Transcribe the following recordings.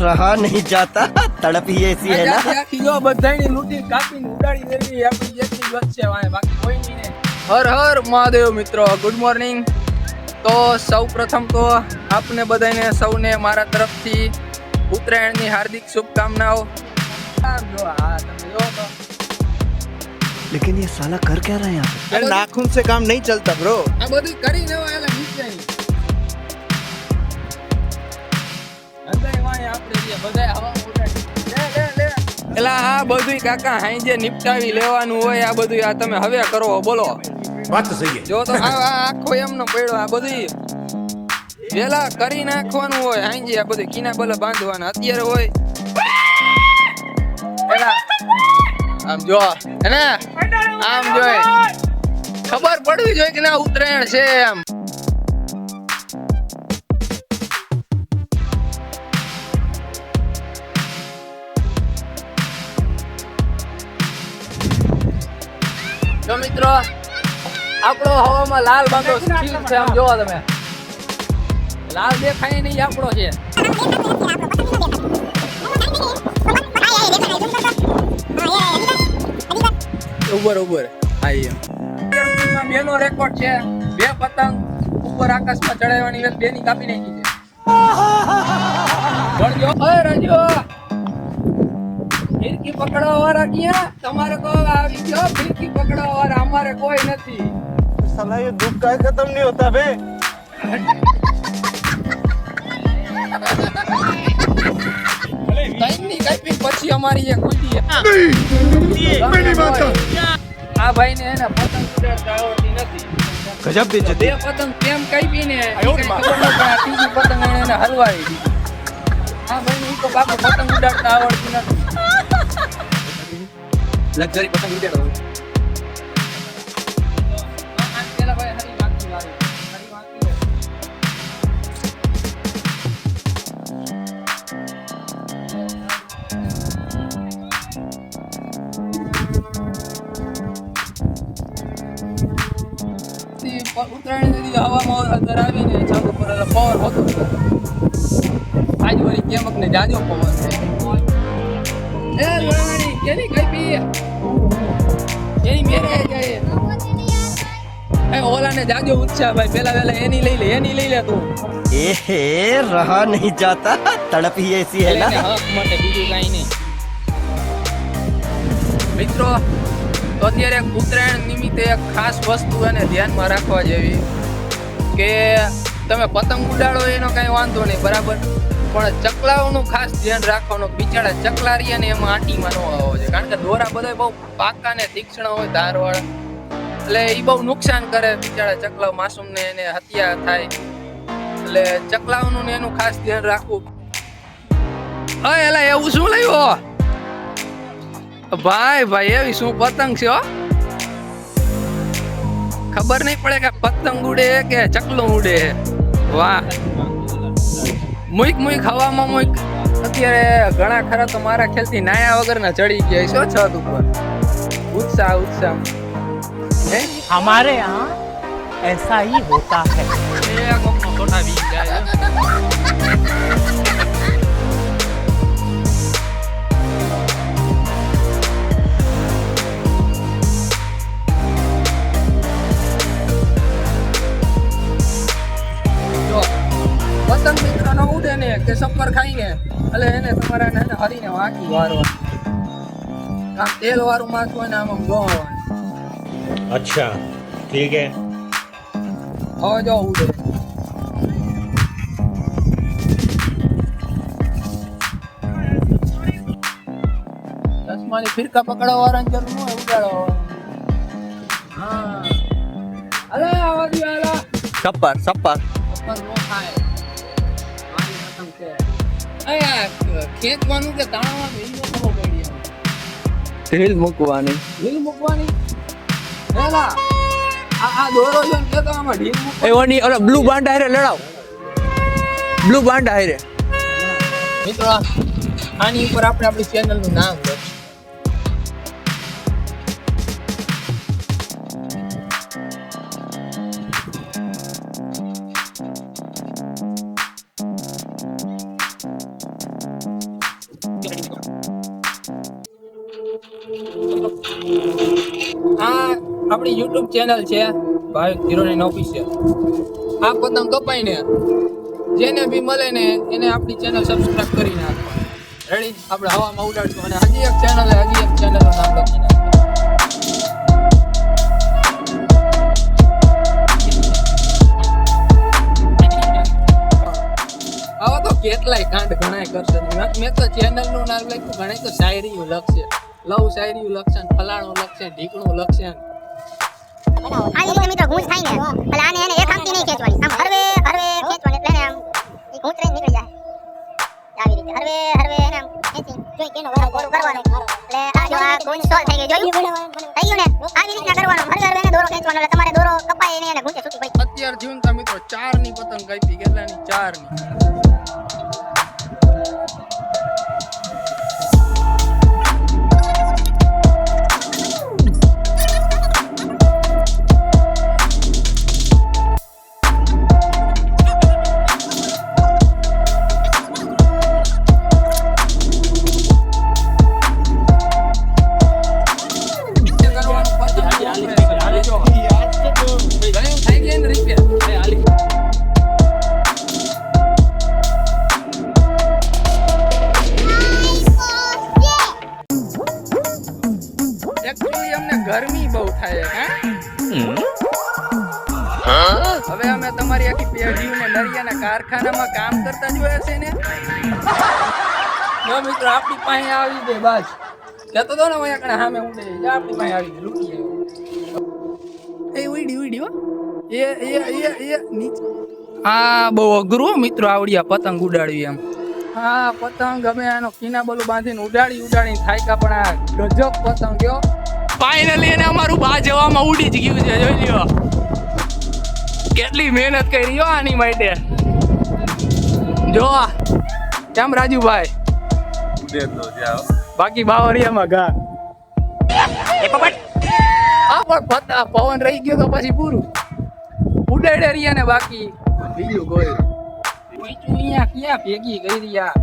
रहा नहीं जाता तड़प ही ऐसी है ना કિલો બધાની લૂંટી કાપીને ઉડાડી દેવી આપણી જેટલી વાત છે વાય બાકી કોઈ નહીં ને. હર હર મહાદેવ મિત્રો, ગુડ મોર્નિંગ. તો સૌ પ્રથમ તો આપને બધાને સૌને મારા તરફથી ઉત્તરાયણની હાર્દિક શુભકામનાઓ. જો હા તમે જો તો लेकिन ये साला कर क्या रहा है यहाँ पे? यार नाखून से काम नहीं चलता ब्रो. આ બધું કરીને એલા નીચે અંદર વાય આપણે જે બધાય હવા ઉડાડી લે એલા આ બધું કાકા હાંજે નિપટાવી લેવાનું હોય. આ બધું આ તમે હવે કરો બોલો. વાત તો સહી જો તો આ આખો એમનો પડ્યો. આ બધું વેલા કરી નાખવાનું હોય. હાંજે આ બધું કિના બલે બાંધવાના અત્યારે હોય એલા આમ જો હે આમ જોય ખબર પડવી જોઈએ કે ના ઉત્તરાયણ છે એમ. જો મિત્રો આપણો હવામાં લાલ બાંધો સ્ટીલ છે. આમ જોવો તમે લાલ દેખાય નહીં આપણો છે. ઉપર આઈ એમ બેનો રેકોર્ડ છે. 2 પતંગ ઉપર આકાશમાં ચડાવવાની વેલ 2 ની કાપી નાખી છે. વળજો ઓય રજો ફિરકી પકડવા વાળા ક્યાં? તમારે તો આવી ગયો ફિરકી પકડવા વાળા, અમારે કોઈ નથી. साला ये दुख का खत्म नहीं होता बे. કઈ પછી અમારી એક કુંડી આ ભાઈ ને એને પતંગ ઉડાડતા આવડતી નથી. गजब बेइज्जती. 2 પતંગ કેમ કાપી ને ત્રીજી પતંગ એને હલવાઈ દીધી. આ ભાઈ ને તો બાપુ પતંગ ઉડાડતા આવડતી નથી. લક્ઝરી પતંગ ઉડાડો. પેલા ભાઈ હરી વાગતી વાળી હરી વાગતી ઉત્તરાયણ નદી હવામાં અંદર આવીને ચાલુ કરેલા પવન હતો. આજ વળી કેમક ને જાજો પવન છે. એ લોણી કેની કાપી એની મેરે જાય. એ ઓલાને જાજો ઉત્સાહ ભાઈ, પેલા વેલા એની લઈ લે તું. रहा नहीं जाता तड़प ही ऐसी है ना. હક માટે બીજું કાંઈ નહીં. મિત્રો તો અત્યારે ઉત્તરાયણ નિમિત્તે એક ખાસ વસ્તુ એને ધ્યાનમાં રાખવા જેવી કે તમે પતંગ ઉડાડો એનો કાંઈ વાંધો નહીં બરાબર, પણ ચકલાઓનું ખાસ ધ્યાન રાખવાનું. બિચારા ચકલારિયા ને એમાં આંટીમાં ન આવો છે, કારણ કે દોરા બધા બહુ પાકા ને તીક્ષ્ણ હોય ધારવાળા, એટલે એ બહુ નુકસાન કરે બિચારા ચકલાઓ. માસૂમને એને હત્યા થાય, એટલે ચકલાઓનું ને એનું ખાસ ધ્યાન રાખવું. હા એલા એવું શું લાવ્યો ભાઈ એવી શું પતંગ છે હો? ખબર નહીં પડે કે પતંગ ઉડે કે ચકલું ઉડે. વાહ મુઈક હવામાં મુઈક. અત્યારે ઘણા ખરા તો મારા ખ્યાલથી નાયા વગરના ચડી ગયા છો છત ઉપર. ઉત્સાહ हमारे यहाँ ऐसा ही होता है. પતંગ મિત્રો નો ઉડે ને કે સફર ખાઈને એટલે એને તમારે એને હરીને વાંકી વારવા. આમ તેલ વાળું માથું હોય ને આમ ગોવાનું. अच्छा ठीक है. હવે જો ઉડે. ચશ્માની ફિરકા પકડવા વાળાની જરૂર ન હોય, ઉડાડવા. હા અલે આવા દે આલા सपर સફર નો થાય. મારી પતંગ છે અયા ખેંચવાનું કે તાણવાનું એ ન ખબર પડી. ઢીલ મૂકવાની. હેલા આ દોરો છે ને તો આમાં ઢીલ મૂકો. એવાની ઓલા બ્લુ બાંડ હારે લડાવ. બ્લુ બાંડ હારે મિત્રો આની ઉપર આપણે આપણી ચેનલ નું નામ લખીશું. આપણી YouTube ચેનલ છે ભાવિક 09 ઓફિશિયલ. આ પતંગ કપાઈને જેને બી મળે ને એને આપણી ચેનલ સબસ્ક્રાઇબ કરી નાખો. રેડી? આપણે હવામાં ઉડાડશું અને હજી એક ચેનલ નું નામ લખી નાખીએ. આવા તો કેટલાય કાંડ ઘણાય કરશે. મેં તો ચેનલ નું નામ લખ્યું, ઘણાય તો શાયરી લખશે, લવ શાયરી લખશે, ફલાણું લખશે, ઢીકણું લખશે. આ રીતે મિત્રો ગૂંચ થાય ને એટલે આને એને એક આમથી નહીં ખેંચવાની, આમ હરવે હરવે ખેંચવાની એટલે આમ એ ગૂંચ રહી નીકળી જાય. આવી રીતે હરવે હરવે એને આમ ખેંચી જોઈ કેનો વરાળ ગોળ કરવાનો એટલે આ જો આ ગૂંચ સોલ્વ થઈ ગઈ. જોયું થઈ ગયું ને? આવી રીતના કરવાનું, હરવે હરવે એને દોરો ખેંચવાનો એટલે તમારે દોરો કપાય એને ગૂંચે છૂટી પડી. અત્યાર જીવનતા મિત્રો 4 ની પતંગ કાપી. કેટલાની? 4 ની. ગરમી બહુ થાય હે. હવે અમે તમારી આખી પેઢીઓને નરિયાના કારખાનામાં કામ કરતા જોયા છે ને. જો મિત્રો આપણી પાસે આવી દે બાજ કહેતો તો ને અહીંયા કણે સામે ઉડે આપણી પાસે આવી દે લૂટી આવ્યો. એ ઉડી હો એ નીચે. આ બહુ અઘરું મિત્રો આવડ્યા પતંગ ઉડાડવી એમ. હા પતંગ અમે આનો કિના બોલું બાંધીને ઉડાડી થાયકા પણ આ ગજબ પતંગ ગયો. ફાઇનલી એને અમારું બા જવામાં ઉડી જ ગયું છે. જોઈ લ્યો કેટલી મહેનત કરી હો આની માટે. જો કેમ રાજુભાઈ? બાકી બાવરિયામાં ઘા પવન રહી ગયો તો પછી પૂરું ઉડાડે રહ્યા ને. બાકી બીજું કોઈ અહીંયા ક્યાં ભેગી કરી રહ્યા.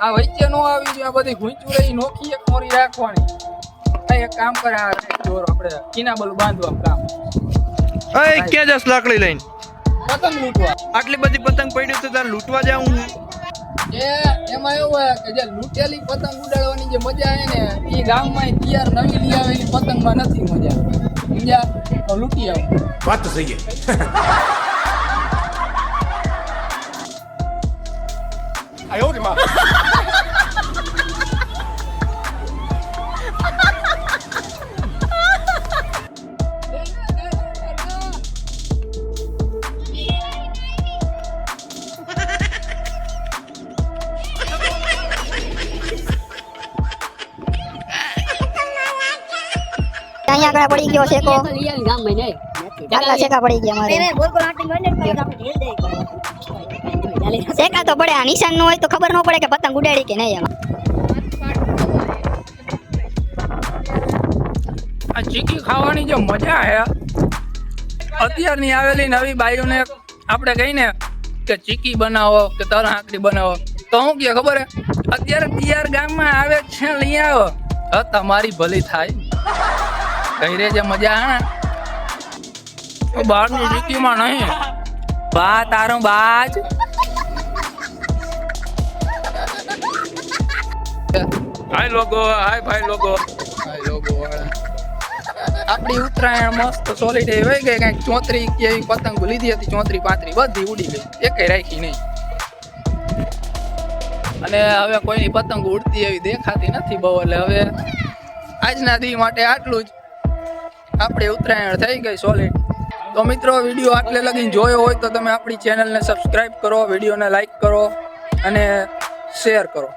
આ વચ્ચે નો આવી ગયું. આ બધી ઘૂંચું રહી નોખી એક મોરી રાખવાની. એક કામ કરે આપણે કિનાબલ બાંધવા કામ. એ ક્યાં જસ લાકડી લઈને? પતંગ લૂંટવા. આટલી બધી પતંગ પડી તો તાર લૂંટવા જાઉં હું. એમાં એવું હોય કે જે લૂંટેલી પતંગ ઉડાડવાની જે મજા આવે ને એ ગામમાં તૈયાર નવી લઈ આવેલી પતંગમાં નથી મજા. બીજા લૂંટી આવું. વાત તો સહી છે. આયો રે માં. અહીંયા આગળ પડી ગયો શેકો ચાલા શેકા પડી ગયા મારે. શેકા તો પડે. આ નિશાન નો હોય તો ખબર ન પડે કે પતંગ ઉડાડી કે નહીં. એમાં આ ચીકી ખાવાની જે મજા હે અત્યારની આવેલી નવી બાઈઓને આપણે કહીને કે ચીકી બનાવો કે તર આંકડી બનાવો તો હું કે ખબર હે અત્યારે તૈયાર ગામમાં આવે છે લઈ આવો તમારી ભલી થાય. કહી રે જે મજા હે ને બહારની ચીકીમાં નહીં. બા તારો બાજ હાય લોગો, હાય ભાઈ લોગો. આપણી ઉત્તરાયણ મસ્ત સોલિડ વહી ગઈ. કઈક 34 કેવી પતંગ લીધી હતી, 34 35 બધી ઉડી ગઈ, એકેય રાખી નહીં. અને હવે કોઈની પતંગ ઉડતી એવી દેખાતી નથી બહુ. એટલે હવે આજના દી માટે આટલું જ. આપણી ઉત્તરાયણ થઈ ગઈ સોલિડ. તો મિત્રો વિડીયો આટલે લગીને જોયો હોય તો તમે આપણી ચેનલને સબસ્ક્રાઈબ કરો, વિડીયોને લાઈક કરો અને શેર કરો.